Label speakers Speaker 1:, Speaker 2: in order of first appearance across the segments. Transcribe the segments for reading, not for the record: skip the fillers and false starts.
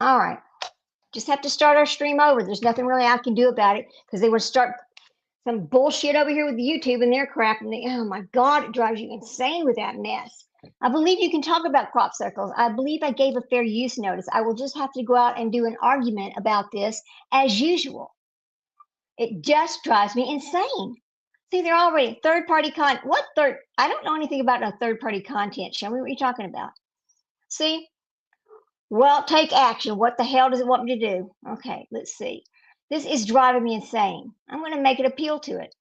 Speaker 1: All right. Just have to start our stream over. There's nothing really I can do about it because they would start some bullshit over here with YouTube and their crap. And oh my God, it drives you insane with that mess. I believe you can talk about crop circles. I believe I gave a fair use notice. I will just have to go out and do an argument about this as usual. It just drives me insane. See, they're already third-party content. What third? I don't know anything about no third-party content. Show me what you're talking about. See? Well, take action. What the hell does it want me to do? Okay, let's see. This is driving me insane. I'm going to make it appeal to it.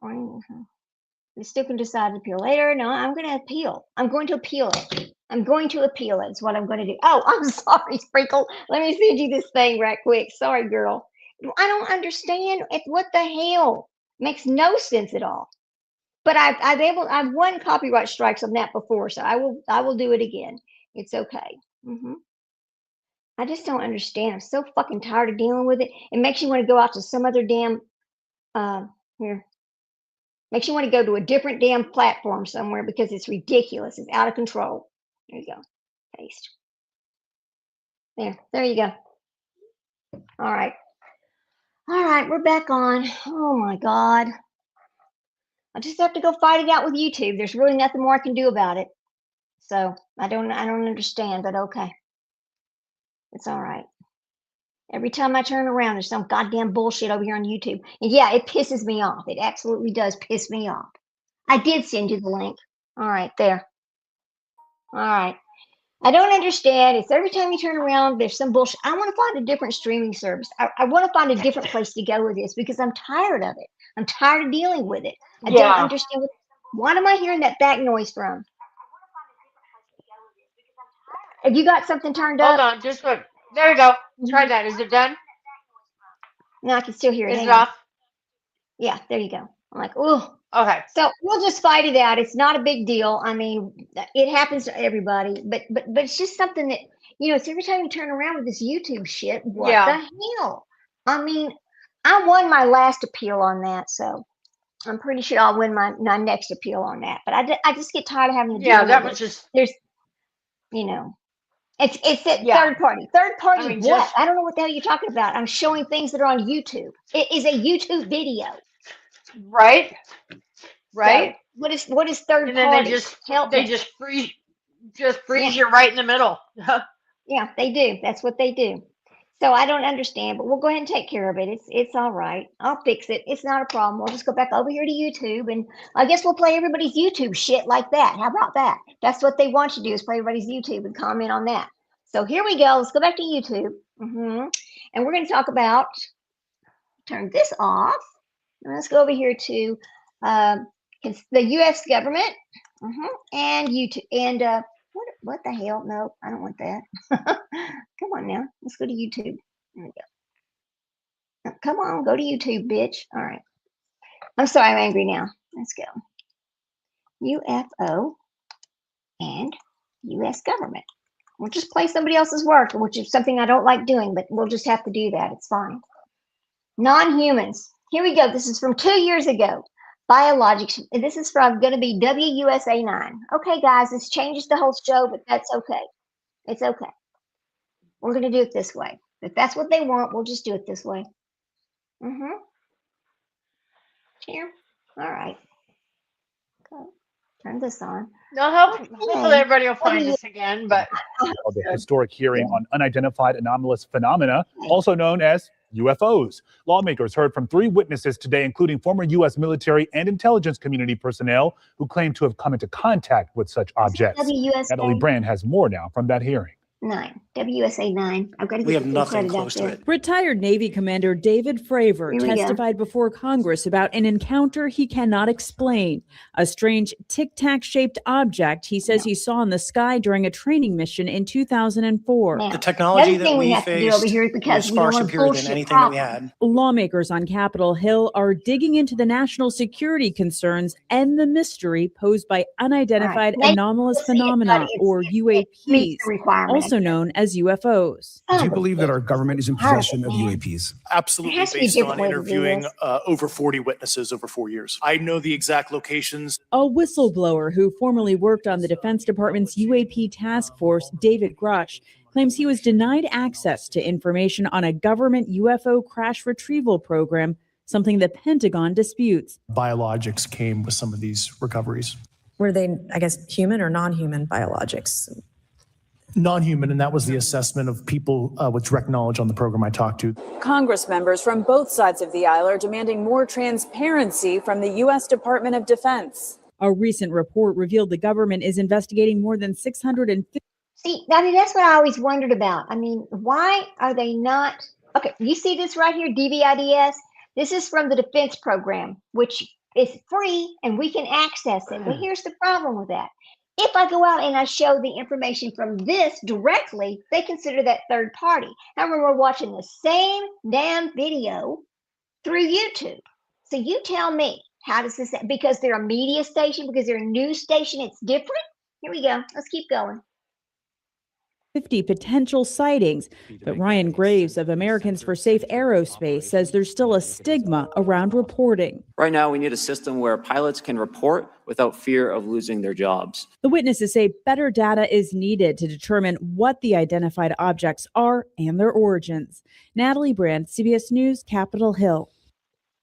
Speaker 1: You still can decide to appeal later. No, I'm going to appeal. I'm going to appeal it. I'm going to appeal it. Is what I'm going to do. Oh, I'm sorry, Sprinkle. Let me send you this thing right quick. Sorry, girl. I don't understand. What the hell? Makes no sense at all. But I've won copyright strikes on that before, so I will do it again. It's okay. I just don't understand. I'm so fucking tired of dealing with it. It makes you want to go out to some other damn here. Makes you want to go to a different damn platform somewhere because it's ridiculous. It's out of control. There you go. Paste. There you go. All right. All right, we're back on. Oh my God. I just have to go fight it out with YouTube. There's really nothing more I can do about it. So I don't understand, but okay. It's all right. Every time I turn around, there's some goddamn bullshit over here on YouTube. And yeah, it pisses me off. It absolutely does piss me off. I did send you the link. All right, there. All right. I don't understand. It's every time you turn around, there's some bullshit. I want to find a different streaming service. I want to find a different place to go with this because I'm tired of it. I'm tired of dealing with it. I don't understand. What am I hearing that back noise from? Have you got something turned up?
Speaker 2: Hold on, just look. There you go. Try that. Is it done?
Speaker 1: No, I can still hear it.
Speaker 2: Is it off?
Speaker 1: Yeah, there you go. I'm like, oh.
Speaker 2: Okay.
Speaker 1: So we'll just fight it out. It's not a big deal. I mean, it happens to everybody, but it's just something that, it's every time you turn around with this YouTube shit, what the hell? I mean, I won my last appeal on that, so I'm pretty sure I'll win my next appeal on that. But I just get tired of having to deal with
Speaker 2: that was just
Speaker 1: there's, it's that third party. Third party, I mean, what? I don't know what the hell you're talking about. I'm showing things that are on YouTube. It is a YouTube video.
Speaker 2: Right.
Speaker 1: So what is third party?
Speaker 2: And then they just freeze you right in the middle.
Speaker 1: Yeah, they do. That's what they do. So I don't understand, but we'll go ahead and take care of it. It's all right. I'll fix it. It's not a problem. We'll just go back over here to YouTube, and I guess we'll play everybody's YouTube shit like that. How about that? That's what they want you to do, is play everybody's YouTube and comment on that. So here we go. Let's go back to YouTube. And we're going to talk about, turn this off. And let's go over here to the U.S. government and YouTube. And what the hell? No, I don't want that. Come on now. Let's go to YouTube. There we go. Come on, go to YouTube, bitch. All right. I'm sorry, I'm angry now. Let's go. UFO and U.S. government. We'll just play somebody else's work, which is something I don't like doing, but we'll just have to do that. It's fine. Non-humans. Here we go. This is from 2 years ago. Biologics. This is from going to be WUSA 9. Okay, guys, this changes the whole show, but that's okay. It's okay. We're going to do it this way. If that's what they want, we'll just do it this way. Here. All right. Okay. Turn this on.
Speaker 2: No, hopefully everybody will find this again, but
Speaker 3: the historic hearing on unidentified anomalous phenomena, also known as UFOs. Lawmakers heard from 3 witnesses today, including former U.S. military and intelligence community personnel who claim to have come into contact with such objects. Natalie Brand has more now from that hearing.
Speaker 1: 9. WUSA 9. I've got to get
Speaker 4: we have nothing close to it.
Speaker 5: Retired Navy Commander David Fravor testified before Congress about an encounter he cannot explain. A strange tic-tac shaped object he says he saw in the sky during a training mission in 2004.
Speaker 4: The technology that we faced was far superior than anything that we had.
Speaker 5: Lawmakers on Capitol Hill are digging into the national security concerns and the mystery posed by unidentified anomalous phenomena, or UAPs, also known as as UFOs.
Speaker 6: Do you believe that our government is in possession of UAPs?
Speaker 7: Absolutely, based on interviewing over 40 witnesses over 4 years. I know the exact locations.
Speaker 5: A whistleblower who formerly worked on the Defense Department's UAP task force, David Grush, claims he was denied access to information on a government UFO crash retrieval program, something the Pentagon disputes.
Speaker 7: Biologics came with some of these recoveries.
Speaker 8: Were they, I guess, human or non-human biologics?
Speaker 7: Non-human, and that was the assessment of people with direct knowledge on the program I talked to.
Speaker 5: Congress members from both sides of the aisle are demanding more transparency from the U.S. Department of Defense. A recent report revealed the government is investigating more than 650.
Speaker 1: See, I mean, that's what I always wondered about. I mean, why are they not? Okay, you see this right here, DVIDS? This is from the defense program, which is free and we can access it. But here's the problem with that. If I go out and I show the information from this directly, they consider that third party. However, we're watching the same damn video through YouTube. So you tell me, how does this, because they're a media station, because they're a news station, it's different? Here we go. Let's keep going.
Speaker 5: 50 potential sightings, but Ryan Graves of Americans for Safe Aerospace says there's still a stigma around reporting.
Speaker 9: Right now, we need a system where pilots can report without fear of losing their jobs.
Speaker 5: The witnesses say better data is needed to determine what the identified objects are and their origins. Natalie Brand, CBS News, Capitol Hill.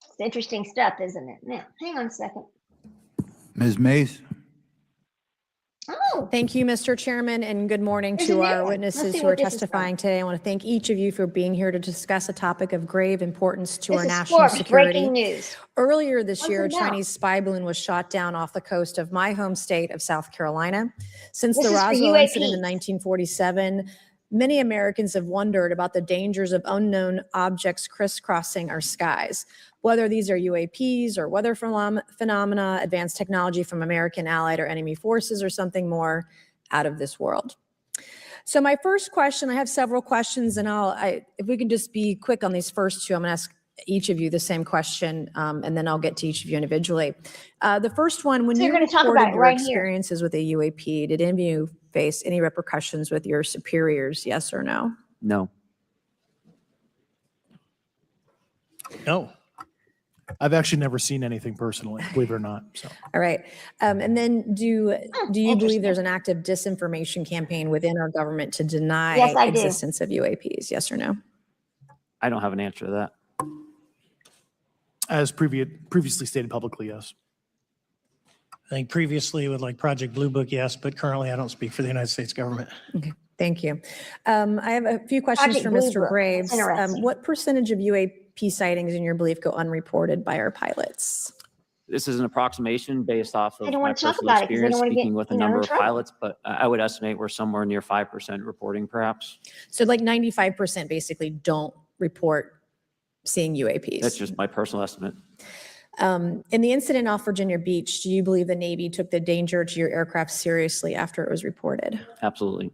Speaker 1: It's interesting stuff, isn't it? Now, hang on a second.
Speaker 10: Ms. Mace.
Speaker 1: Oh,
Speaker 8: Thank you, Mr. Chairman, and good morning
Speaker 1: There's
Speaker 8: to
Speaker 1: a new
Speaker 8: our
Speaker 1: one.
Speaker 8: witnesses
Speaker 1: Let's see
Speaker 8: who are
Speaker 1: what this is
Speaker 8: testifying today. I want to thank each of you for being here to discuss a topic of grave importance to
Speaker 1: this
Speaker 8: our
Speaker 1: is
Speaker 8: national
Speaker 1: Forbes,
Speaker 8: security.
Speaker 1: breaking news.
Speaker 8: Earlier this
Speaker 1: What's
Speaker 8: year, a
Speaker 1: it about?
Speaker 8: Chinese spy balloon was shot down off the coast of my home state of South Carolina. Since
Speaker 1: This
Speaker 8: the
Speaker 1: is for
Speaker 8: Roswell incident in
Speaker 1: UAPs.
Speaker 8: 1947, many Americans have wondered about the dangers of unknown objects crisscrossing our skies. Whether these are UAPs or weather phenomena, advanced technology from American allied or enemy forces, or something more out of this world. So my first question, I have several questions, and if we can just be quick on these first two, I'm going to ask each of you the same question, and then I'll get to each of you individually. The first one, when
Speaker 1: So
Speaker 8: you
Speaker 1: you're gonna talk
Speaker 8: reported
Speaker 1: about it
Speaker 8: your
Speaker 1: right here.
Speaker 8: experiences with a UAP, did any of you face any repercussions with your superiors, yes or no?
Speaker 9: No.
Speaker 7: No. I've actually never seen anything personally, believe it or not. So
Speaker 8: All right. And then do you believe
Speaker 1: interesting.
Speaker 8: there's an active disinformation campaign within our government to deny
Speaker 1: Yes, I do.
Speaker 8: existence of UAPs, yes or no?
Speaker 9: I don't have an answer to that.
Speaker 7: as previously stated publicly, yes.
Speaker 4: I think previously with like Project Blue Book, yes, but currently I don't speak for the United States government.
Speaker 8: Okay, thank you. I have a few questions
Speaker 1: Project
Speaker 8: for
Speaker 1: Blue
Speaker 8: Mr.
Speaker 1: Book.
Speaker 8: Graves.
Speaker 1: That's interesting.
Speaker 8: What percentage of UAP sightings, in your belief, go unreported by our pilots?
Speaker 9: This is an approximation based off of
Speaker 1: They don't
Speaker 9: my
Speaker 1: wanna talk
Speaker 9: personal
Speaker 1: about it 'cause they don't
Speaker 9: experience
Speaker 1: wanna get,
Speaker 9: speaking with a
Speaker 1: you know,
Speaker 9: number
Speaker 1: in
Speaker 9: of
Speaker 1: trouble.
Speaker 9: pilots, but I would estimate we're somewhere near 5% reporting perhaps.
Speaker 8: So like 95% basically don't report seeing UAPs.
Speaker 9: That's just my personal estimate.
Speaker 8: In the incident off Virginia Beach, do you believe the Navy took the danger to your aircraft seriously after it was reported?
Speaker 9: Absolutely.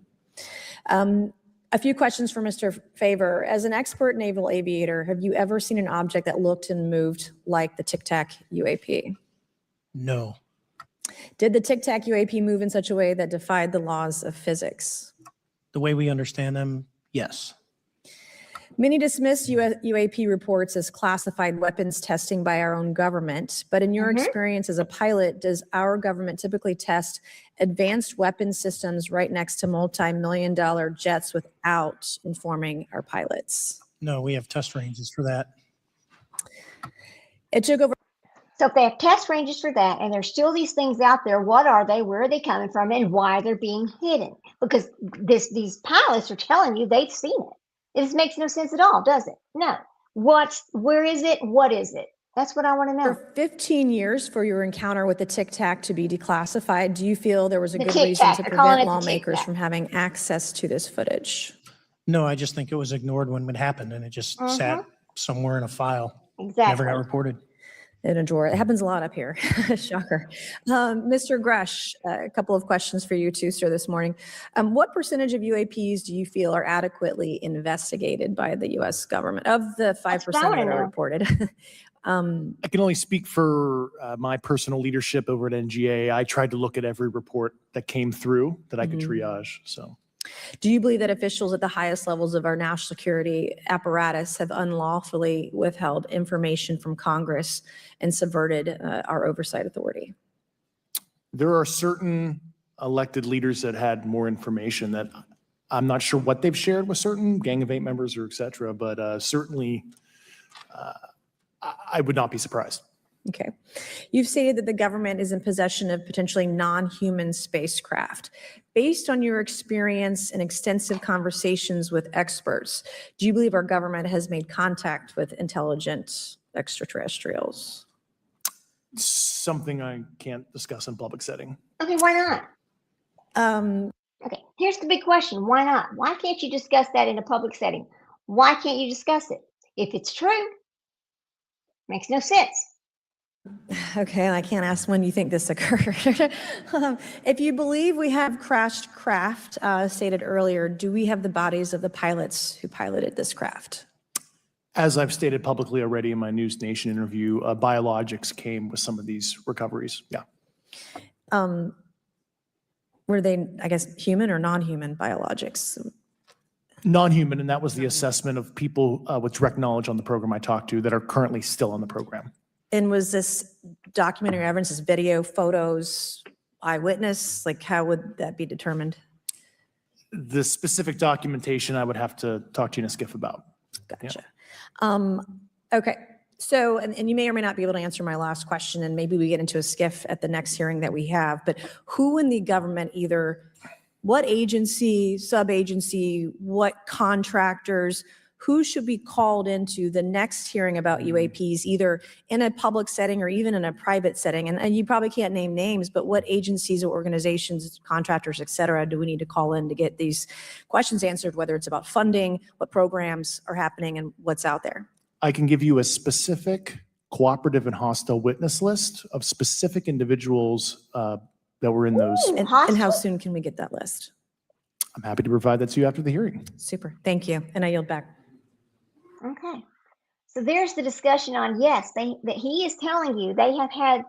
Speaker 8: A few questions for Mr. Favor. As an expert naval aviator, have you ever seen an object that looked and moved like the Tic Tac UAP?
Speaker 4: No.
Speaker 8: Did the Tic Tac UAP move in such a way that defied the laws of physics?
Speaker 4: The way we understand them, yes.
Speaker 8: Many dismiss UAP reports as classified weapons testing by our own government, but in your experience as a pilot, does our government typically test advanced weapon systems right next to multi-million-dollar jets without informing our pilots?
Speaker 4: No, we have test ranges for that.
Speaker 8: It took over.
Speaker 1: So if they have test ranges for that, and there's still these things out there, what are they? Where are they coming from? And why they're being hidden? Because these pilots are telling you they've seen it. This makes no sense at all, does it? No. Where is it? What is it? That's what I want to know.
Speaker 8: For 15 years for your encounter with the Tic Tac to be declassified, do you feel there was a
Speaker 1: The
Speaker 8: good
Speaker 1: Tic
Speaker 8: reason
Speaker 1: Tac.
Speaker 8: to
Speaker 1: They're calling
Speaker 8: prevent
Speaker 1: it the Tic
Speaker 8: lawmakers
Speaker 1: Tac.
Speaker 8: from having access to this footage?
Speaker 4: No, I just think it was ignored when it happened and it just sat somewhere in a file.
Speaker 1: Exactly.
Speaker 4: Never got reported.
Speaker 8: In a drawer. It happens a lot up here. Shocker. Mr. Grush, a couple of questions for you too, sir, this morning. What percentage of UAPs do you feel are adequately investigated by the U.S. government of the 5% that
Speaker 1: wanna
Speaker 8: are
Speaker 1: know.
Speaker 8: reported?
Speaker 7: I can only speak for my personal leadership over at NGA. I tried to look at every report that came through that I could triage. So
Speaker 8: Do you believe that officials at the highest levels of our national security apparatus have unlawfully withheld information from Congress and subverted our oversight authority?
Speaker 7: There are certain elected leaders that had more information that I'm not sure what they've shared with certain Gang of Eight members or et cetera, but certainly I would not be surprised.
Speaker 8: Okay. You've stated that the government is in possession of potentially non-human spacecraft. Based on your experience and extensive conversations with experts, do you believe our government has made contact with intelligent extraterrestrials?
Speaker 7: Something I can't discuss in public setting.
Speaker 1: Okay, why not? Okay, here's the big question. Why not? Why can't you discuss that in a public setting? Why can't you discuss it? If it's true, makes no sense.
Speaker 8: Okay, I can't ask when you think this occurred. If you believe we have crashed craft, stated earlier, do we have the bodies of the pilots who piloted this craft?
Speaker 7: As I've stated publicly already in my News Nation interview, biologics came with some of these recoveries. Yeah.
Speaker 8: Were they, I guess, human or non-human biologics?
Speaker 7: Non-human, and that was the assessment of people with direct knowledge on the program I talked to that are currently still on the program.
Speaker 8: And was this documentary evidence, this video, photos, eyewitness? Like, how would that be determined?
Speaker 7: The specific documentation I would have to talk to you in a skiff about.
Speaker 8: Gotcha. Okay. So, and you may or may not be able to answer my last question, and maybe we get into a skiff at the next hearing that we have, but who in the government, either what agency, sub-agency, what contractors, who should be called into the next hearing about UAPs, either in a public setting or even in a private setting? And you probably can't name names, but what agencies or organizations, contractors, et cetera, do we need to call in to get these questions answered, whether it's about funding, what programs are happening, and what's out there?
Speaker 7: I can give you a specific cooperative and hostile witness list of specific individuals that were in those.
Speaker 8: And how soon can we get that list?
Speaker 7: I'm happy to provide that to you after the hearing.
Speaker 8: Super. Thank you. And I yield back.
Speaker 1: Okay. So there's the discussion on, yes, that he is telling you they have had,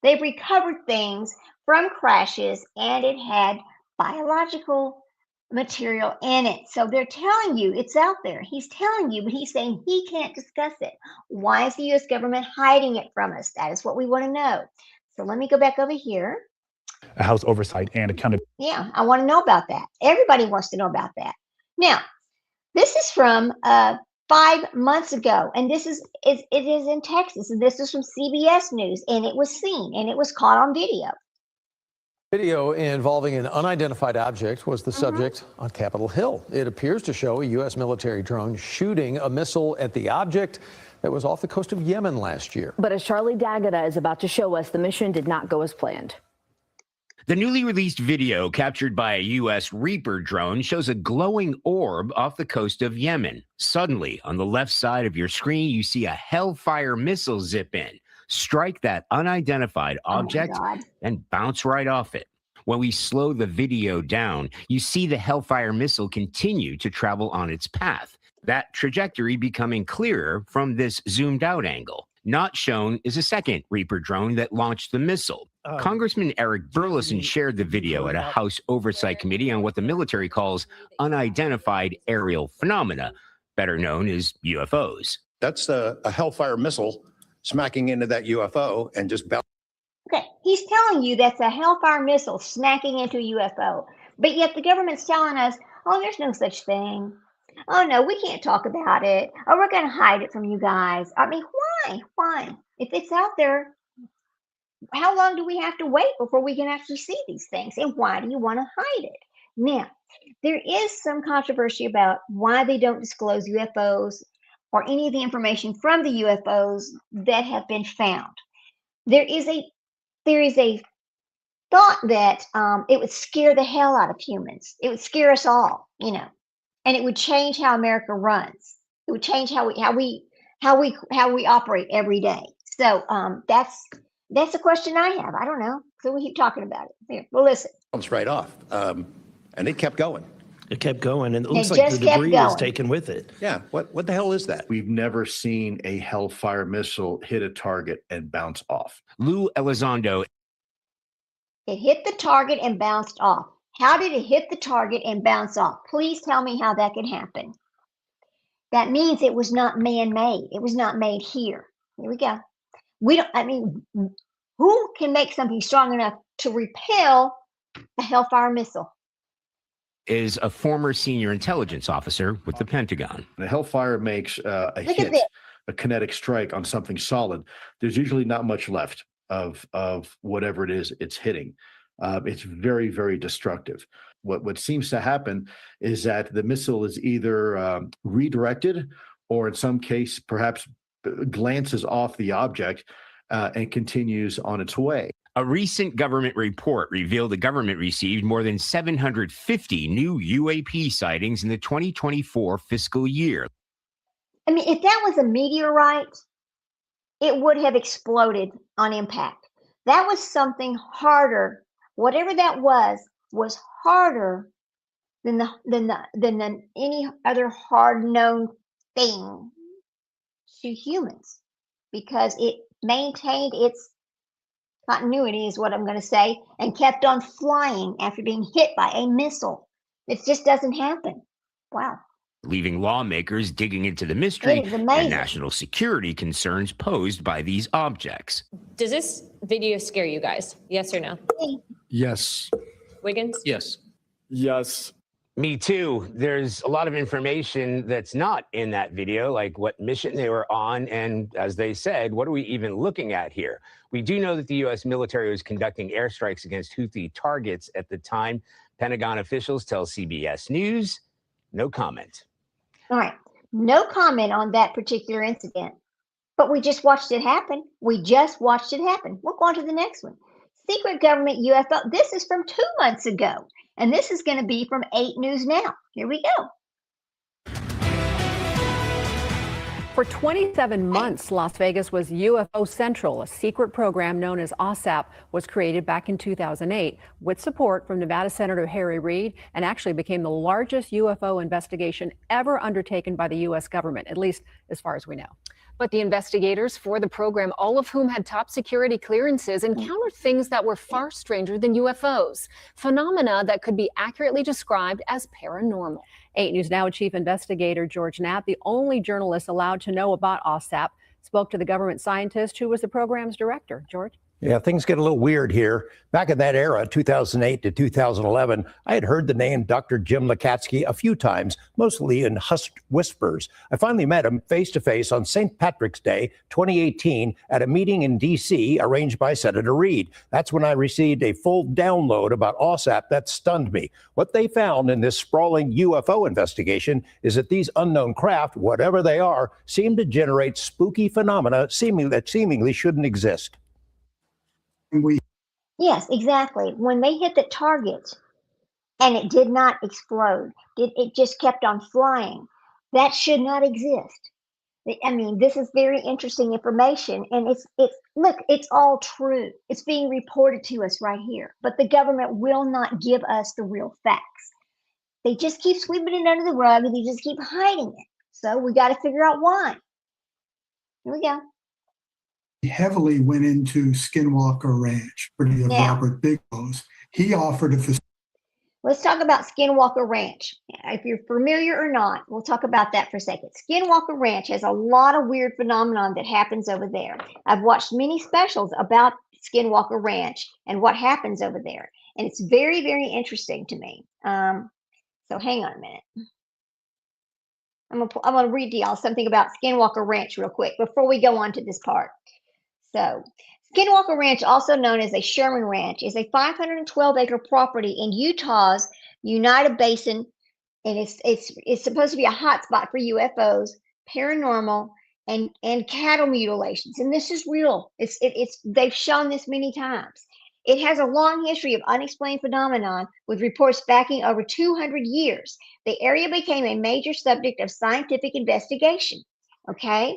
Speaker 1: they've recovered things from crashes and it had biological material in it. So they're telling you it's out there. He's telling you, but he's saying he can't discuss it. Why is the U.S. government hiding it from us? That is what we want to know. So let me go back over here.
Speaker 3: House oversight and accountability.
Speaker 1: Yeah, I want to know about that. Everybody wants to know about that. Now, this is from 5 months ago, and it is in Texas, and this is from CBS News, and it was seen, and it was caught on video.
Speaker 11: Video involving an unidentified object was the subject on Capitol Hill. It appears to show a U.S. military drone shooting a missile at the object that was off the coast of Yemen last year.
Speaker 12: But as Charlie D'Agata is about to show us, the mission did not go as planned.
Speaker 13: The newly released video captured by a U.S. Reaper drone shows a glowing orb off the coast of Yemen. Suddenly, on the left side of your screen, you see a Hellfire missile zip in, strike that unidentified object, and bounce right off it. When we slow the video down, you see the Hellfire missile continue to travel on its path, that trajectory becoming clearer from this zoomed out angle. Not shown is a second Reaper drone that launched the missile. Congressman Eric Burleson shared the video at a House Oversight Committee on what the military calls unidentified aerial phenomena, better known as UFOs.
Speaker 14: That's a Hellfire missile smacking into that UFO and just bouncing.
Speaker 1: Okay, he's telling you that's a Hellfire missile smacking into a UFO, but yet the government's telling us, oh, there's no such thing. Oh, no, we can't talk about it. Oh, we're going to hide it from you guys. I mean, why? Why? If it's out there, how long do we have to wait before we can actually see these things? And why do you want to hide it? Now, there is some controversy about why they don't disclose UFOs or any of the information from the UFOs that have been found. There is a thought that it would scare the hell out of humans. It would scare us all, you know, and it would change how America runs. It would change how we operate every day. So that's a question I have. I don't know. So we keep talking about it. Here, well, listen.
Speaker 14: Bounced right off, and it kept going.
Speaker 15: It kept going, and it
Speaker 1: It
Speaker 15: looks like
Speaker 1: just
Speaker 15: the
Speaker 1: kept
Speaker 15: debris
Speaker 1: going.
Speaker 15: was taken with it.
Speaker 14: Yeah, what the hell is that?
Speaker 16: We've never seen a Hellfire missile hit a target and bounce off.
Speaker 13: Lou Elizondo.
Speaker 1: It hit the target and bounced off. How did it hit the target and bounce off? Please tell me how that could happen. That means it was not man-made. It was not made here. Here we go. Who can make something strong enough to repel a Hellfire missile?
Speaker 13: Is a former senior intelligence officer with the Pentagon.
Speaker 16: The Hellfire makes a
Speaker 1: Look at
Speaker 16: hit,
Speaker 1: this.
Speaker 16: a kinetic strike on something solid. There's usually not much left of whatever it is it's hitting. It's very, very destructive. What seems to happen is that the missile is either redirected or in some case perhaps glances off the object and continues on its way.
Speaker 13: A recent government report revealed the government received more than 750 new UAP sightings in the 2024 fiscal year.
Speaker 1: I mean, if that was a meteorite, it would have exploded on impact. That was something harder. Whatever that was harder than any other hard known thing to humans, because it maintained its continuity, is what I'm going to say, and kept on flying after being hit by a missile. It just doesn't happen. Wow.
Speaker 13: Leaving lawmakers digging into the mystery
Speaker 1: It is
Speaker 13: and
Speaker 1: amazing.
Speaker 13: national security concerns posed by these objects.
Speaker 17: Does this video scare you guys? Yes or no?
Speaker 7: Yes.
Speaker 17: Wiggins?
Speaker 7: Yes. Yes.
Speaker 13: Me too. There's a lot of information that's not in that video, like what mission they were on. And as they said, what are we even looking at here? We do know that the U.S. military was conducting airstrikes against Houthi targets at the time. Pentagon officials tell CBS News, no comment.
Speaker 1: All right. No comment on that particular incident, but we just watched it happen. We just watched it happen. We'll go on to the next one. Secret government UFO. This is from 2 months ago, and this is going to be from 8 News Now. Here we go.
Speaker 18: For 27 months, Las Vegas was UFO Central. A secret program known as OSAP was created back in 2008 with support from Nevada Senator Harry Reid, and actually became the largest UFO investigation ever undertaken by the U.S. government, at least as far as we know.
Speaker 17: But the investigators for the program, all of whom had top security clearances, encountered things that were far stranger than UFOs, phenomena that could be accurately described as paranormal.
Speaker 18: 8 News Now Chief Investigator George Knapp, the only journalist allowed to know about OSAP, spoke to the government scientist who was the program's director. George?
Speaker 19: Yeah, things get a little weird here. Back in that era, 2008 to 2011, I had heard the name Dr. Jim Lakatsky a few times, mostly in hushed whispers. I finally met him face-to-face on St. Patrick's Day, 2018, at a meeting in D.C. arranged by Senator Reid. That's when I received a full download about OSAP that stunned me. What they found in this sprawling UFO investigation is that these unknown craft, whatever they are, seem to generate spooky phenomena that seemingly shouldn't exist.
Speaker 1: Yes, exactly. When they hit the target and it did not explode, it just kept on flying. That should not exist. I mean, this is very interesting information, and it's all true. It's being reported to us right here, but the government will not give us the real facts. They just keep sweeping it under the rug, and they just keep hiding it. So we got to figure out why. Here we go.
Speaker 20: Heavily went into Skinwalker Ranch, pretty Robert Bigelow's. He offered a facility.
Speaker 1: Let's talk about Skinwalker Ranch. If you're familiar or not, we'll talk about that for a second. Skinwalker Ranch has a lot of weird phenomenon that happens over there. I've watched many specials about Skinwalker Ranch and what happens over there, and it's very, very interesting to me. So hang on a minute. I'm gonna read to y'all something about Skinwalker Ranch real quick before we go on to this part. So, Skinwalker Ranch, also known as a Sherman Ranch, is a 512-acre property in Utah's United Basin, and it's supposed to be a hotspot for UFOs, paranormal, and cattle mutilations. And this is real. They've shown this many times. It has a long history of unexplained phenomenon with reports backing over 200 years. The area became a major subject of scientific investigation. Okay.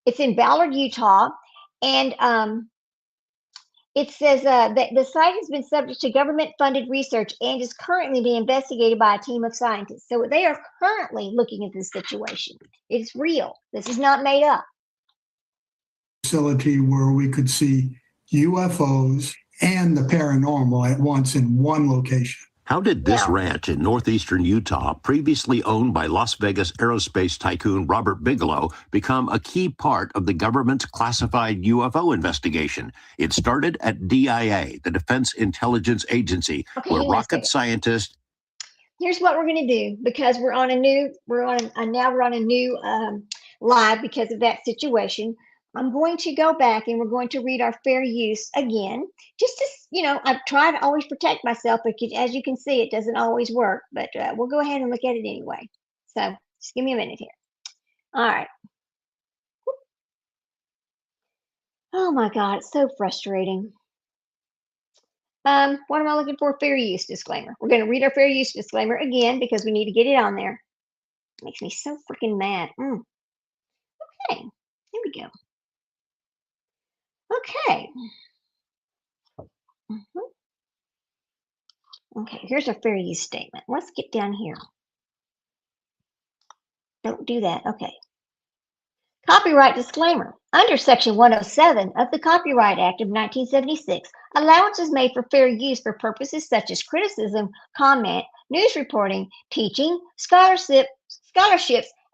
Speaker 1: It's in Ballard, Utah, and it says that the site has been subject to government-funded research and is currently being investigated by a team of scientists. So they are currently looking at this situation. It's real. This is not made up.
Speaker 20: Facility where we could see UFOs and the paranormal at once in one location.
Speaker 21: How did this ranch in northeastern Utah, previously owned by Las Vegas aerospace tycoon Robert Bigelow, become a key part of the government's classified UFO investigation? It started at DIA, the Defense Intelligence Agency, where rocket scientists.
Speaker 1: Here's what we're going to do, because we're on a new live because of that situation. I'm going to go back and we're going to read our fair use again, just to, I try to always protect myself, but as you can see, it doesn't always work, but we'll go ahead and look at it anyway. So just give me a minute here. All right. Oh my God, it's so frustrating. What am I looking for? Fair use disclaimer. We're going to read our fair use disclaimer again because we need to get it on there. It makes me so freaking mad. Okay, here we go. Okay. Okay, here's our fair use statement. Let's get down here. Don't do that. Okay. Copyright disclaimer. Under Section 107 of the Copyright Act of 1976, allowance is made for fair use for purposes such as criticism, comment, news reporting, teaching, scholarships,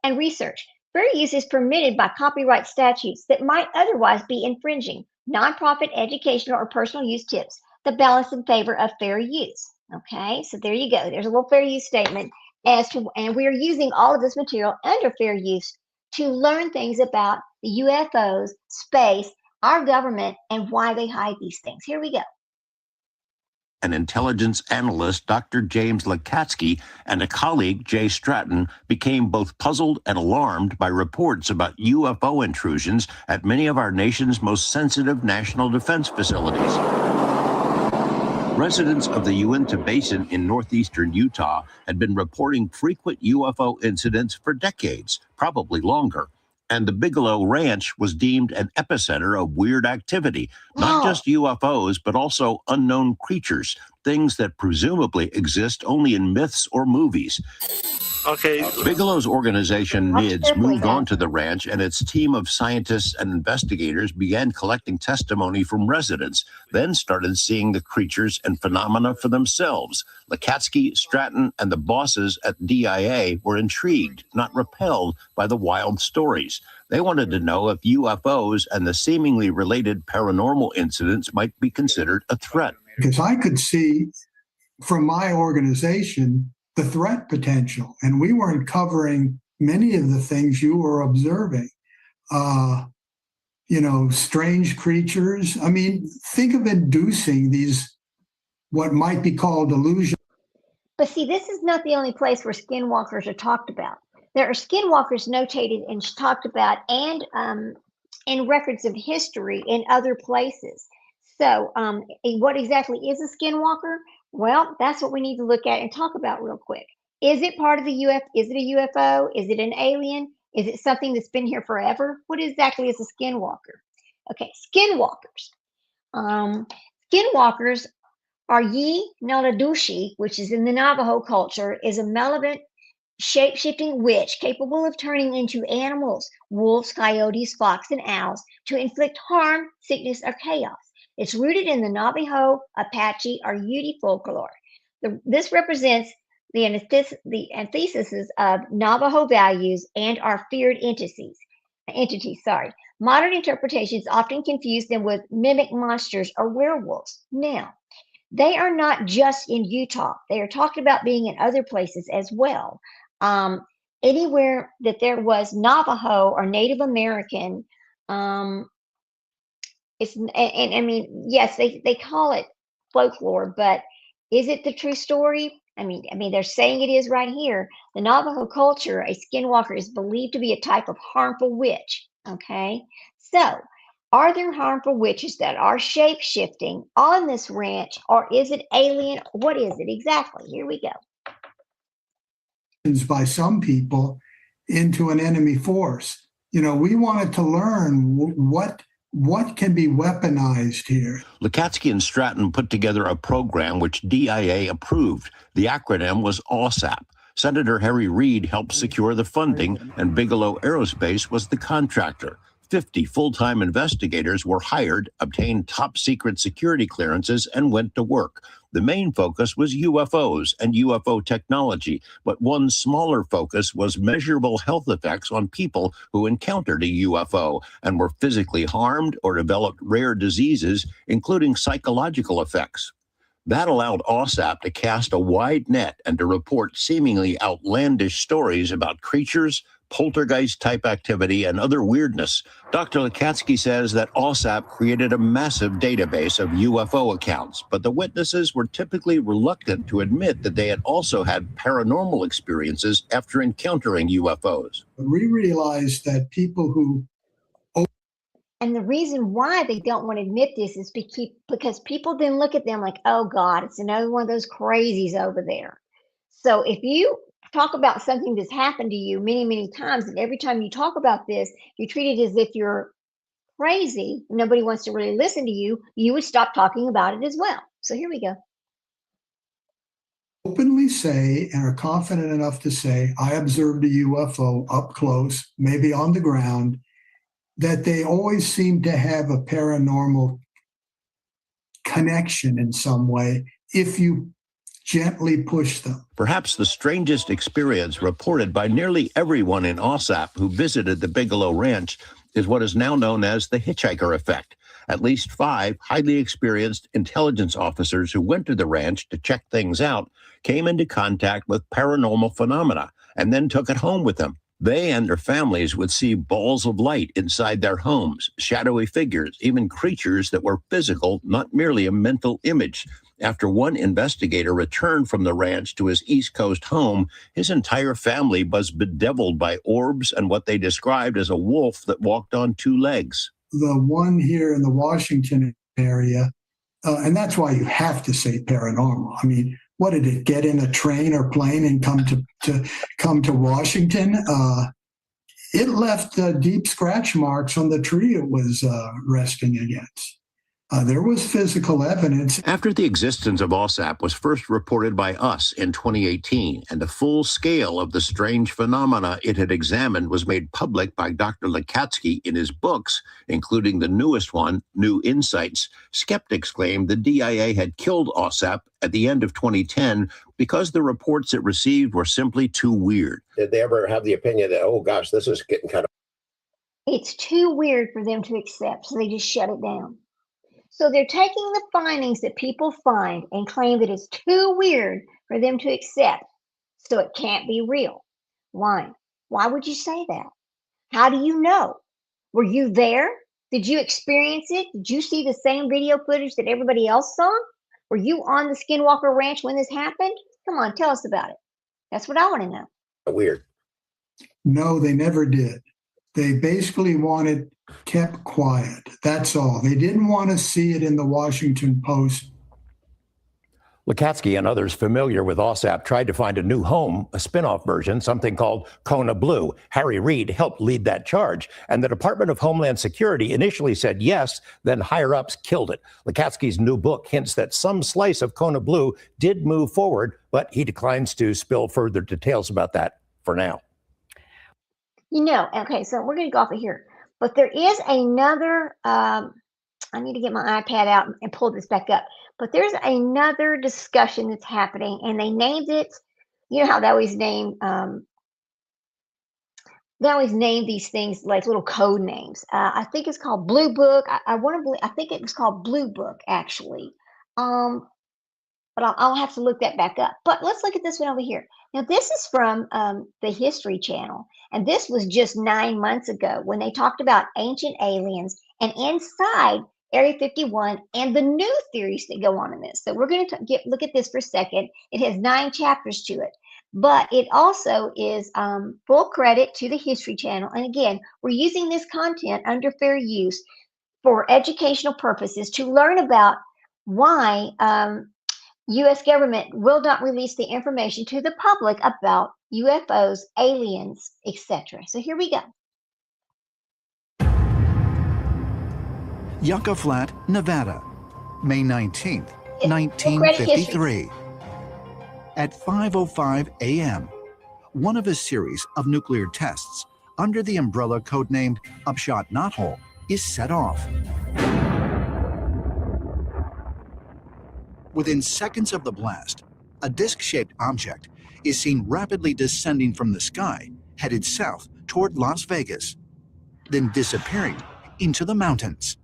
Speaker 1: and research. Fair use is permitted by copyright statutes that might otherwise be infringing nonprofit, educational, or personal use tips. The balance in favor of fair use. Okay, so there you go. There's a little fair use statement and we are using all of this material under fair use to learn things about the UFOs, space, our government, and why they hide these things. Here we go.
Speaker 21: An intelligence analyst, Dr. James Lakatsky, and a colleague, Jay Stratton, became both puzzled and alarmed by reports about UFO intrusions at many of our nation's most sensitive national defense facilities. Residents of the Uinta Basin in northeastern Utah had been reporting frequent UFO incidents for decades, probably longer. And the Bigelow Ranch was deemed an epicenter of weird activity, not just UFOs, but also unknown creatures, things that presumably exist only in myths or movies.
Speaker 15: Okay.
Speaker 21: Bigelow's organization, NIDS, moved on to the ranch, and its team of scientists and investigators began collecting testimony from residents, then started seeing the creatures and phenomena for themselves. Lakatsky, Stratton, and the bosses at DIA were intrigued, not repelled, by the wild stories. They wanted to know if UFOs and the seemingly related paranormal incidents might be considered a threat.
Speaker 20: Because I could see from my organization the threat potential, and we weren't covering many of the things you were observing. Strange creatures. I mean, think of inducing these, what might be called illusions.
Speaker 1: But see, this is not the only place where skinwalkers are talked about. There are skinwalkers notated and talked about and in records of history in other places. So what exactly is a skinwalker? Well, that's what we need to look at and talk about real quick. Is it part of the UFO? Is it a UFO? Is it an alien? Is it something that's been here forever? What exactly is a skinwalker? Okay, skinwalkers. Skinwalkers are Yi Naladushi, which is in the Navajo culture, is a malevolent, shape-shifting witch capable of turning into animals, wolves, coyotes, fox, and owls to inflict harm, sickness, or chaos. It's rooted in the Navajo, Apache, or Ute folklore. This represents the antithesis of Navajo values and are feared entities. Modern interpretations often confuse them with mimic monsters or werewolves. Now, they are not just in Utah. They are talked about being in other places as well. Anywhere that there was Navajo or Native American, yes, they call it folklore, but is it the true story? I mean, they're saying it is right here. The Navajo culture, a skinwalker is believed to be a type of harmful witch. Okay, so are there harmful witches that are shape-shifting on this ranch, or is it alien? What is it exactly? Here we go.
Speaker 20: By some people into an enemy force. We wanted to learn what can be weaponized here.
Speaker 21: Lakatsky and Stratton put together a program which DIA approved. The acronym was AWSAP. Senator Harry Reid helped secure the funding, and Bigelow Aerospace was the contractor. 50 full-time investigators were hired, obtained top-secret security clearances, and went to work. The main focus was UFOs and UFO technology, but one smaller focus was measurable health effects on people who encountered a UFO and were physically harmed or developed rare diseases, including psychological effects. That allowed OSAP to cast a wide net and to report seemingly outlandish stories about creatures, poltergeist-type activity, and other weirdness. Dr. Lakatsky says that OSAP created a massive database of UFO accounts, but the witnesses were typically reluctant to admit that they had also had paranormal experiences after encountering UFOs.
Speaker 20: We realized that people who
Speaker 1: And the reason why they don't want to admit this is because people then look at them like, oh God, it's another one of those crazies over there. So if you talk about something that's happened to you many, many times, and every time you talk about this, you treat it as if you're crazy, nobody wants to really listen to you, you would stop talking about it as well. So here we go.
Speaker 20: Openly say and are confident enough to say, I observed a UFO up close, maybe on the ground, that they always seem to have a paranormal connection in some way if you gently push them.
Speaker 21: Perhaps the strangest experience reported by nearly everyone in OSAP who visited the Bigelow Ranch is what is now known as the hitchhiker effect. At least 5 highly experienced intelligence officers who went to the ranch to check things out came into contact with paranormal phenomena and then took it home with them. They and their families would see balls of light inside their homes, shadowy figures, even creatures that were physical, not merely a mental image. After one investigator returned from the ranch to his East Coast home, his entire family was bedeviled by orbs and what they described as a wolf that walked on 2 legs.
Speaker 20: The one here in the Washington area, and that's why you have to say paranormal. I mean, what did it get in a train or plane and come to Washington? It left deep scratch marks on the tree it was resting against. There was physical evidence.
Speaker 21: After the existence of OSAP was first reported by us in 2018, and the full scale of the strange phenomena it had examined was made public by Dr. Lakatsky in his books, including the newest one, New Insights, skeptics claimed the DIA had killed OSAP at the end of 2010 because the reports it received were simply too weird. Did they ever have the opinion that, oh gosh, this is getting kind of...
Speaker 1: It's too weird for them to accept, so they just shut it down. So they're taking the findings that people find and claim that it's too weird for them to accept, so it can't be real. Why? Why would you say that? How do you know? Were you there? Did you experience it? Did you see the same video footage that everybody else saw? Were you on the Skinwalker Ranch when this happened? Come on, tell us about it. That's what I want to know.
Speaker 21: Weird.
Speaker 20: No, they never did. They basically kept quiet. That's all. They didn't want to see it in the Washington Post.
Speaker 19: Lakatsky and others familiar with OSAP tried to find a new home, a spin-off version, something called Kona Blue. Harry Reid helped lead that charge, and the Department of Homeland Security initially said yes, then higher-ups killed it. Lakatsky's new book hints that some slice of Kona Blue did move forward, but he declines to spill further details about that for now.
Speaker 1: You know, okay, so we're going to go off of here. But there is another, I need to get my iPad out and pull this back up. But there's another discussion that's happening, and they named it, you know how they always name these things like little code names. I think it's called Blue Book. I think it was called Blue Book, actually. But I'll have to look that back up. But let's look at this one over here. Now, this is from the History Channel, and this was just 9 months ago when they talked about ancient aliens and inside Area 51 and the new theories that go on in this. So we're going to look at this for a second. It has 9 chapters to it, but it also is full credit to the History Channel. And again, we're using this content under fair use for educational purposes to learn about why U.S. government will not release the information to the public about UFOs, aliens, etc. So here we go.
Speaker 10: Yucca Flat, Nevada, May 19th, 1953. At 5:05 a.m., one of a series of nuclear tests, under the umbrella codenamed Upshot Knothole, is set off. Within seconds of the blast, a disc-shaped object is seen rapidly descending from the sky, headed south toward Las Vegas, then disappearing into the mountains.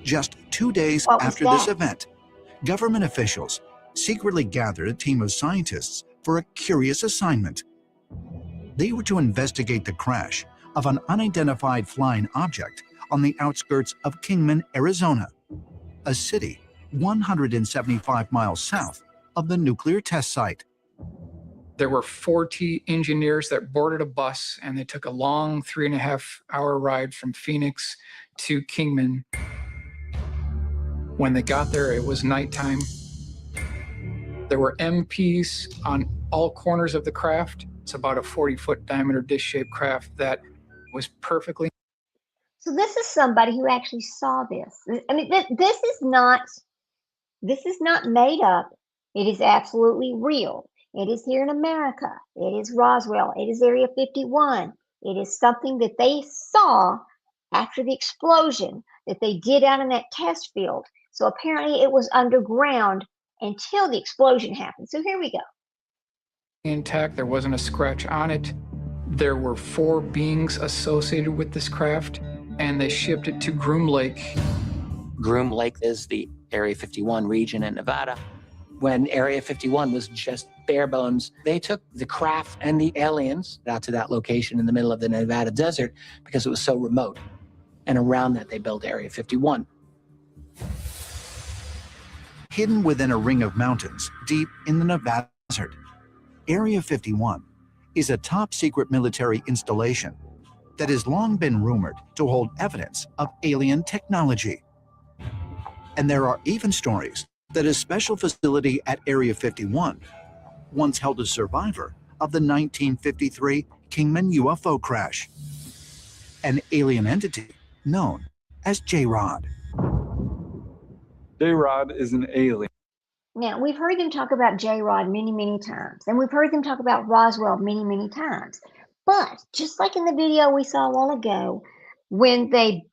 Speaker 10: Just 2 days after this event, government officials secretly gathered a team of scientists for a curious assignment. They were to investigate the crash of an unidentified flying object on the outskirts of Kingman, Arizona, a city 175 miles south of the nuclear test site.
Speaker 2: There were 40 engineers that boarded a bus, and they took a long 3.5-hour ride from Phoenix to Kingman. When they got there, it was nighttime. There were MPs on all corners of the craft. It's about a 40-foot diameter disc-shaped craft that was perfectly.
Speaker 1: So this is somebody who actually saw this. I mean, this is not made up. It is absolutely real. It is here in America. It is Roswell. It is Area 51. It is something that they saw after the explosion that they did out in that test field. So apparently it was underground until the explosion happened. So here we go.
Speaker 2: Intact. There wasn't a scratch on it. There were 4 beings associated with this craft, and they shipped it to Groom Lake.
Speaker 22: Groom Lake is the Area 51 region in Nevada. When Area 51 was just bare bones, they took the craft and the aliens out to that location in the middle of the Nevada desert because it was so remote. And around that, they built Area 51.
Speaker 10: Hidden within a ring of mountains deep in the Nevada desert, Area 51 is a top-secret military installation that has long been rumored to hold evidence of alien technology. And there are even stories that a special facility at Area 51 once held a survivor of the 1953 Kingman UFO crash, an alien entity known as J-Rod.
Speaker 23: J-Rod is an alien.
Speaker 1: Now, we've heard them talk about J-Rod many, many times, and we've heard them talk about Roswell many, many times. But just like in the video we saw a while ago, when they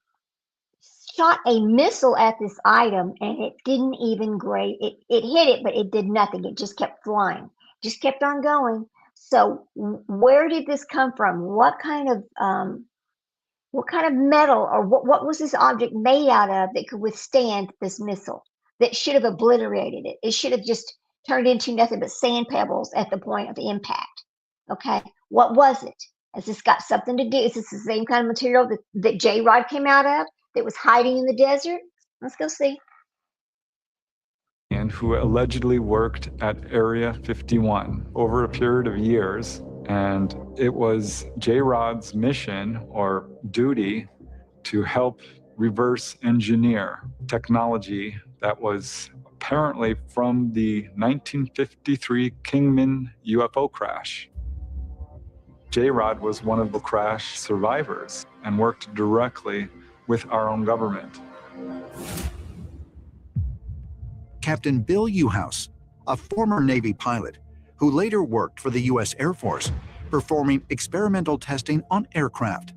Speaker 1: shot a missile at this item and it didn't even grade, it hit it, but it did nothing. It just kept flying, just kept on going. So where did this come from? What kind of metal, or what was this object made out of that could withstand this missile, that should have obliterated it? It should have just turned into nothing but sand pebbles at the point of impact. Okay, what was it? Has this got something to do? Is this the same kind of material that J-Rod came out of, that was hiding in the desert? Let's go see.
Speaker 23: And who allegedly worked at Area 51 over a period of years. And it was J-Rod's mission or duty to help reverse engineer technology that was apparently from the 1953 Kingman UFO crash. J-Rod was one of the crash survivors and worked directly with our own government.
Speaker 10: Captain Bill Uhouse, a former Navy pilot who later worked for the U.S. Air Force performing experimental testing on aircraft,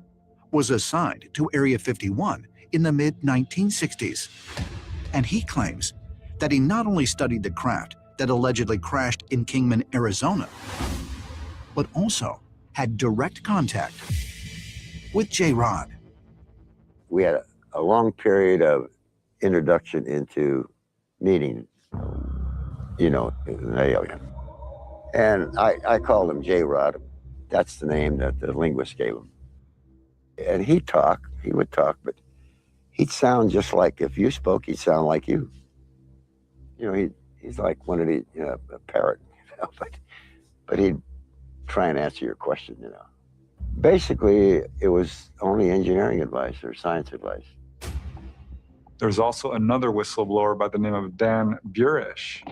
Speaker 10: was assigned to Area 51 in the mid-1960s. And he claims that he not only studied the craft that allegedly crashed in Kingman, Arizona, but also had direct contact with J-Rod.
Speaker 24: We had a long period of introduction into meeting, an alien. And I called him J-Rod. That's the name that the linguist gave him. And he would talk, but he'd sound just like, if you spoke, he'd sound like you. He's like one of the, a parrot, but he'd try and answer your question, Basically, it was only engineering advice or science advice.
Speaker 23: There's also another whistleblower by the name of Dan Burish.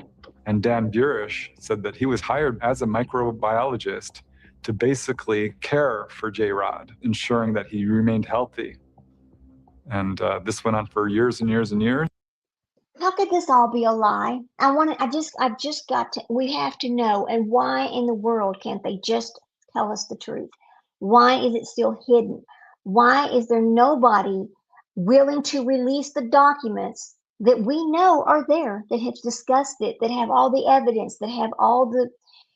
Speaker 23: And Dan Burish said that he was hired as a microbiologist to basically care for J-Rod, ensuring that he remained healthy. And this went on for years and years and years.
Speaker 1: How could this all be a lie? We have to know. And why in the world can't they just tell us the truth? Why is it still hidden? Why is there nobody willing to release the documents that we know are there, that have discussed it, that have all the evidence, that have all the,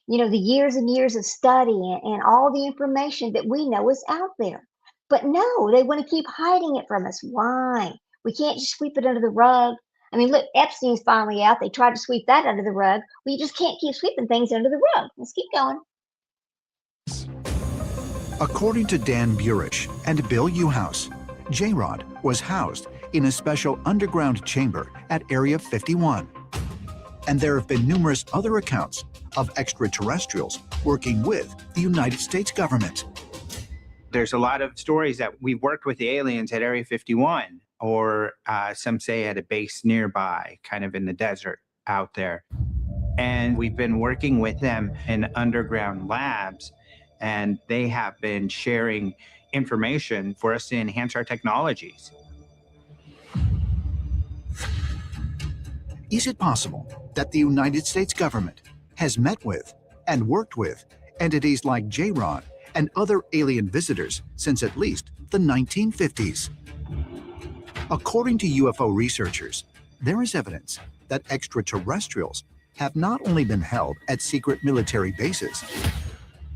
Speaker 1: the years and years of study and all the information that we know is out there? But no, they want to keep hiding it from us. Why? We can't just sweep it under the rug. I mean, look, Epstein's finally out. They tried to sweep that under the rug. We just can't keep sweeping things under the rug. Let's keep going.
Speaker 10: According to Dan Burish and Bill Uhouse, J-Rod was housed in a special underground chamber at Area 51. And there have been numerous other accounts of extraterrestrials working with the United States government.
Speaker 4: There's a lot of stories that we've worked with the aliens at Area 51, or some say at a base nearby, kind of in the desert out there. And we've been working with them in underground labs, and they have been sharing information for us to enhance our technologies.
Speaker 10: Is it possible that the United States government has met with and worked with entities like J-Rod and other alien visitors since at least the 1950s? According to UFO researchers, there is evidence that extraterrestrials have not only been held at secret military bases,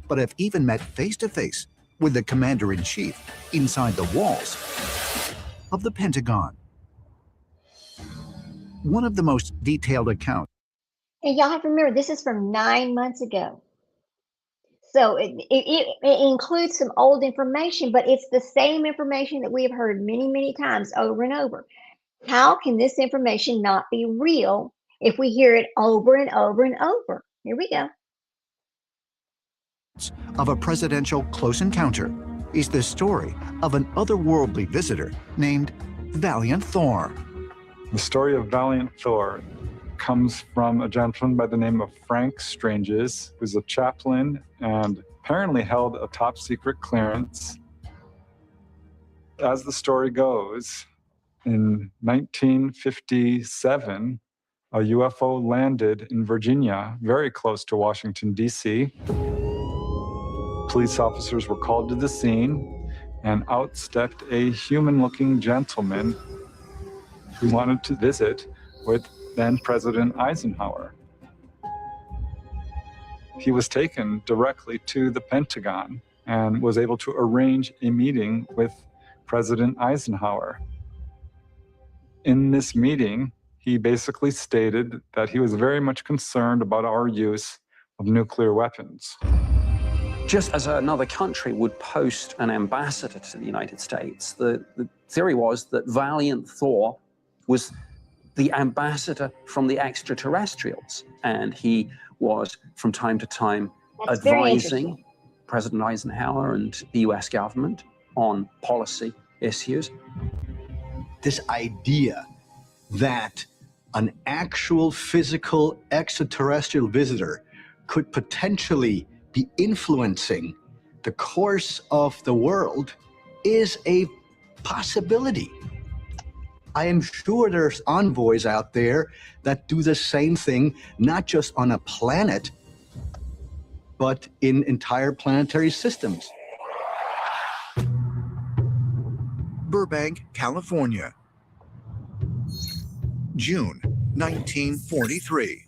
Speaker 10: but have even met face-to-face with the commander-in-chief inside the walls of the Pentagon. One of the most detailed accounts.
Speaker 1: And y'all have to remember, this is from 9 months ago. So it includes some old information, but it's the same information that we have heard many, many times over and over. How can this information not be real if we hear it over and over and over? Here we go.
Speaker 10: Of a presidential close encounter is the story of an otherworldly visitor named Valiant Thor.
Speaker 23: The story of Valiant Thor comes from a gentleman by the name of Frank Stranges, who's a chaplain and apparently held a top secret clearance. As the story goes, in 1957, a UFO landed in Virginia, very close to Washington, D.C. Police officers were called to the scene, and out stepped a human-looking gentleman who wanted to visit with then President Eisenhower. He was taken directly to the Pentagon and was able to arrange a meeting with President Eisenhower. In this meeting, he basically stated that he was very much concerned about our use of nuclear weapons.
Speaker 5: Just as another country would post an ambassador to the United States, the theory was that Valiant Thor was the ambassador from the extraterrestrials, and he was from time to time advising President Eisenhower and the US government on policy issues.
Speaker 6: This idea that an actual physical extraterrestrial visitor could potentially be influencing the course of the world is a possibility. I am sure there's envoys out there that do the same thing, not just on a planet, but in entire planetary systems.
Speaker 10: Burbank, California. June 1943.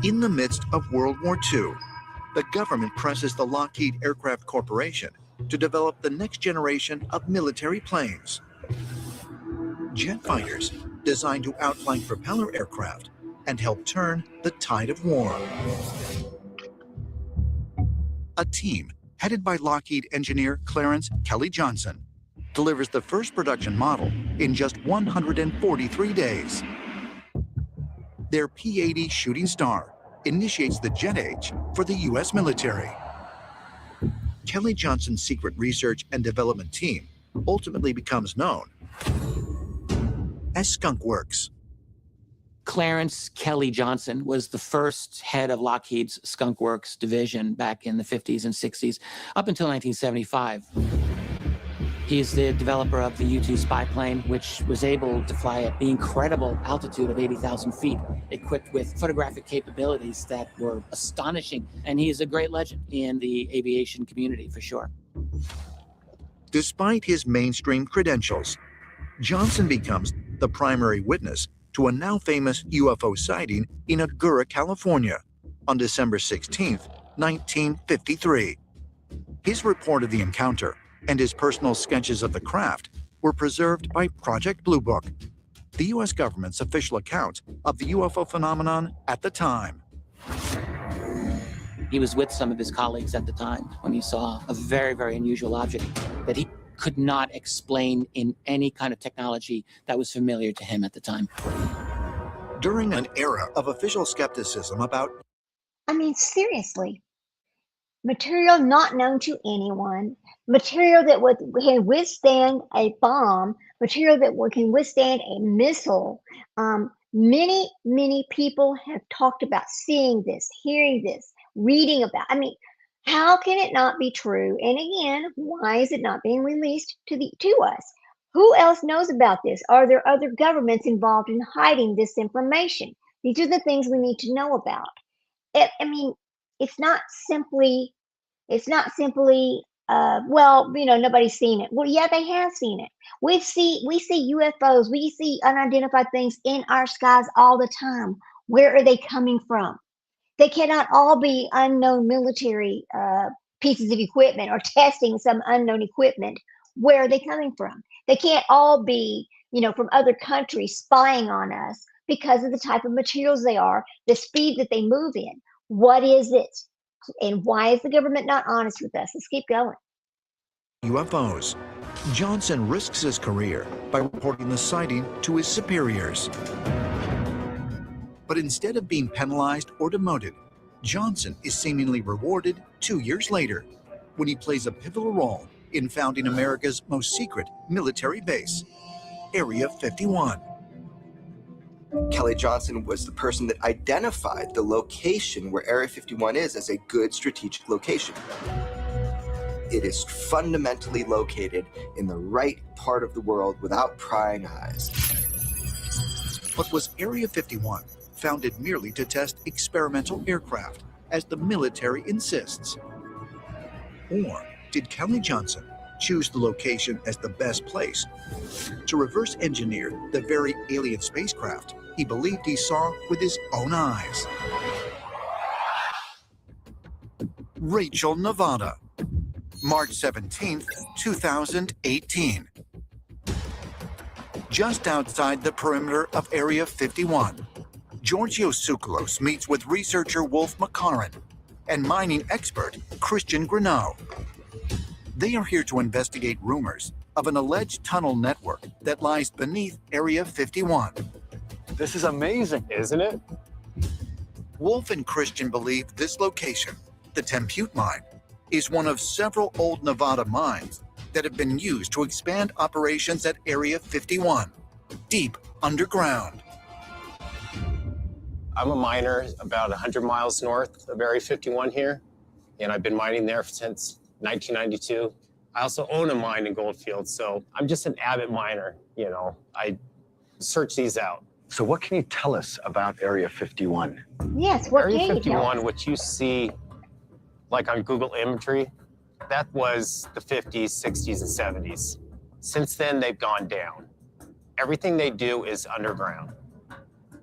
Speaker 10: In the midst of World War II, the government presses the Lockheed Aircraft Corporation to develop the next generation of military planes. Jet fighters designed to outflank propeller aircraft and help turn the tide of war. A team headed by Lockheed engineer Clarence Kelly Johnson delivers the first production model in just 143 days. Their P-80 Shooting Star initiates the jet age for the U.S. military. Kelly Johnson's secret research and development team ultimately becomes known as Skunk Works.
Speaker 22: Clarence Kelly Johnson was the first head of Lockheed's Skunk Works division back in the 50s and 60s, up until 1975. He's the developer of the U-2 spy plane, which was able to fly at the incredible altitude of 80,000 feet, equipped with photographic capabilities that were astonishing. And he is a great legend in the aviation community, for sure.
Speaker 10: Despite his mainstream credentials, Johnson becomes the primary witness to a now famous UFO sighting in Agoura, California, on December 16, 1953. His report of the encounter and his personal sketches of the craft were preserved by Project Blue Book, the U.S. government's official account of the UFO phenomenon at the time.
Speaker 22: He was with some of his colleagues at the time when he saw a very, very unusual object that he could not explain in any kind of technology that was familiar to him at the time.
Speaker 10: During an era of official skepticism about,
Speaker 1: I mean, seriously, material not known to anyone, material that can withstand a bomb, material that can withstand a missile. Many people have talked about seeing this, hearing this, reading about. I mean, how can it not be true? And again, why is it not being released to us? Who else knows about this? Are there other governments involved in hiding this information? These are the things we need to know about. I mean, it's not simply, well, nobody's seen it. Well, yeah, they have seen it. We see UFOs, we see unidentified things in our skies all the time. Where are they coming from? They cannot all be unknown military pieces of equipment or testing some unknown equipment. Where are they coming from? They can't all be, from other countries spying on us because of the type of materials they are, the speed that they move in. What is it? And why is the government not honest with us? Let's keep going.
Speaker 10: UFOs. Johnson risks his career by reporting the sighting to his superiors. But instead of being penalized or demoted, Johnson is seemingly rewarded 2 years later when he plays a pivotal role in founding America's most secret military base, Area 51.
Speaker 3: Kelly Johnson was the person that identified the location where Area 51 is as a good strategic location. It is fundamentally located in the right part of the world without prying eyes.
Speaker 10: But was Area 51 founded merely to test experimental aircraft, as the military insists? Or did Kelly Johnson choose the location as the best place to reverse engineer the very alien spacecraft he believed he saw with his own eyes? Rachel, Nevada, March 17th, 2018. Just outside the perimeter of Area 51, Georgios Tsoukalos meets with researcher Wolf McCarran and mining expert Christian Greneau. They are here to investigate rumors of an alleged tunnel network that lies beneath Area 51.
Speaker 8: This is amazing, isn't it?
Speaker 10: Wolf and Christian believe this location, the Tempute Mine, is one of several old Nevada mines that have been used to expand operations at Area 51, deep underground.
Speaker 8: I'm a miner about 100 miles north of Area 51 here, and I've been mining there since 1992. I also own a mine in Goldfield, so I'm just an avid miner. I search these out.
Speaker 6: So what can you tell us about Area 51?
Speaker 1: Yes, what
Speaker 8: Area
Speaker 1: can you
Speaker 8: 51,
Speaker 1: tell us?
Speaker 8: what you see like on Google imagery, that was the 50s, 60s, and 70s. Since then, they've gone down. Everything they do is underground.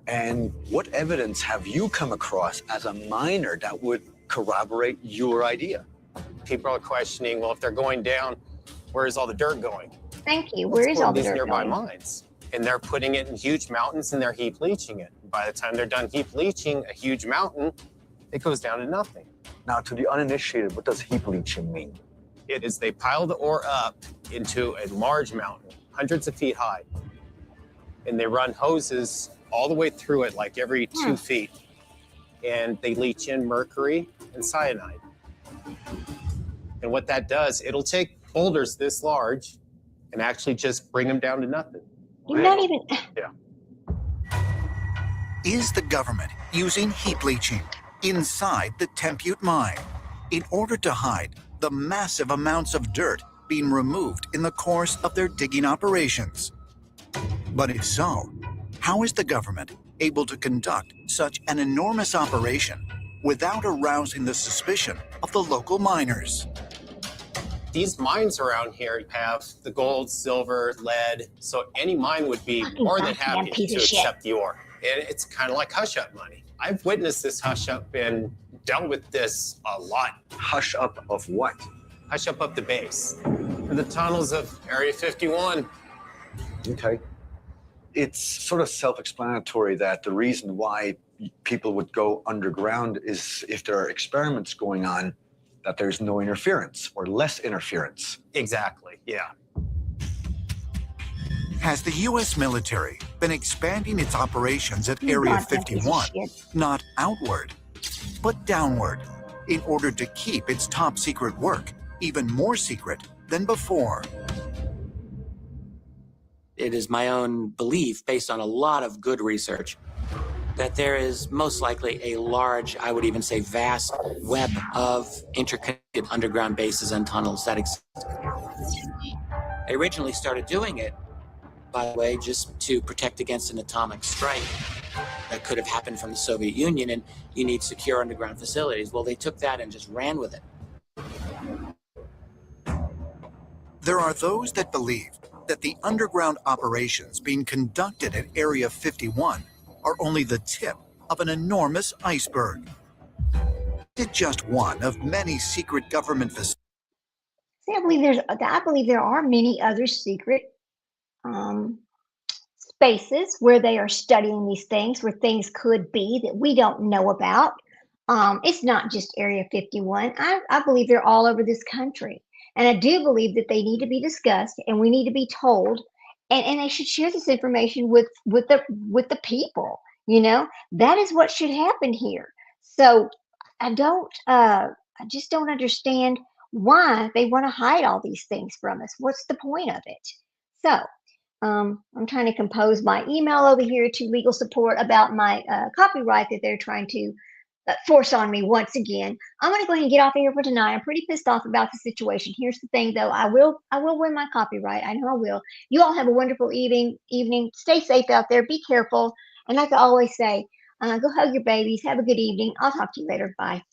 Speaker 6: And what evidence have you come across as a miner that would corroborate your idea?
Speaker 8: People are questioning, well, if they're going down, where is all the dirt going?
Speaker 1: Thank you. Where is all the
Speaker 8: these
Speaker 1: dirt
Speaker 8: nearby
Speaker 1: going?
Speaker 8: mines? And they're putting it in huge mountains and they're heap leaching it. By the time they're done heap leaching a huge mountain, it goes down to nothing.
Speaker 6: Now, to the uninitiated, what does heap leaching mean?
Speaker 8: It is they pile the ore up into a large mountain, hundreds of feet high, and they run hoses all the way through it, like every 2 feet, and they leach in mercury and cyanide. And what that does, it'll take boulders this large and actually just bring them down to nothing.
Speaker 1: You're not even.
Speaker 10: Yeah. Is the government using heap leaching inside the Tempute mine in order to hide the massive amounts of dirt been removed in the course of their digging operations? But if so, how is the government able to conduct such an enormous operation without arousing the suspicion of the local miners?
Speaker 8: These mines around here have the gold, silver, lead, so any mine would be more than happy to accept the ore. And it's kind of like hush-up money. I've witnessed this hush-up and dealt with this a lot.
Speaker 6: Hush-up of what?
Speaker 8: Hush-up of the base, or the tunnels of Area 51.
Speaker 6: Okay. It's sort of self-explanatory that the reason why people would go underground is if there are experiments going on, that there's no interference or less interference.
Speaker 8: Exactly, yeah.
Speaker 10: Has the U.S. military been expanding its operations at Area 51, not outward, but downward, in order to keep its top secret work even more secret than before?
Speaker 22: It is my own belief, based on a lot of good research, that there is most likely a large, I would even say vast, web of interconnected underground bases and tunnels that exist. They originally started doing it, by the way, just to protect against an atomic strike that could have happened from the Soviet Union, and you need secure underground facilities. Well, they took that and just ran with it.
Speaker 10: There are those that believe that the underground operations being conducted at Area 51 are only the tip of an enormous iceberg. It's just one of many secret government facilities.
Speaker 1: See, I believe there are many other secret spaces where they are studying these things, where things could be that we don't know about. It's not just Area 51. I believe they're all over this country. And I do believe that they need to be discussed and we need to be told, and they should share this information with the people. You know, that is what should happen here. So I just don't understand why they want to hide all these things from us. What's the point of it? So I'm trying to compose my email over here to legal support about my copyright that they're trying to force on me once again. I'm going to go ahead and get off of here for tonight. I'm pretty pissed off about the situation. Here's the thing, though. I will win my copyright. I know I will. You all have a wonderful evening. Stay safe out there. Be careful. And like I always say, go hug your babies. Have a good evening. I'll talk to you later. Bye.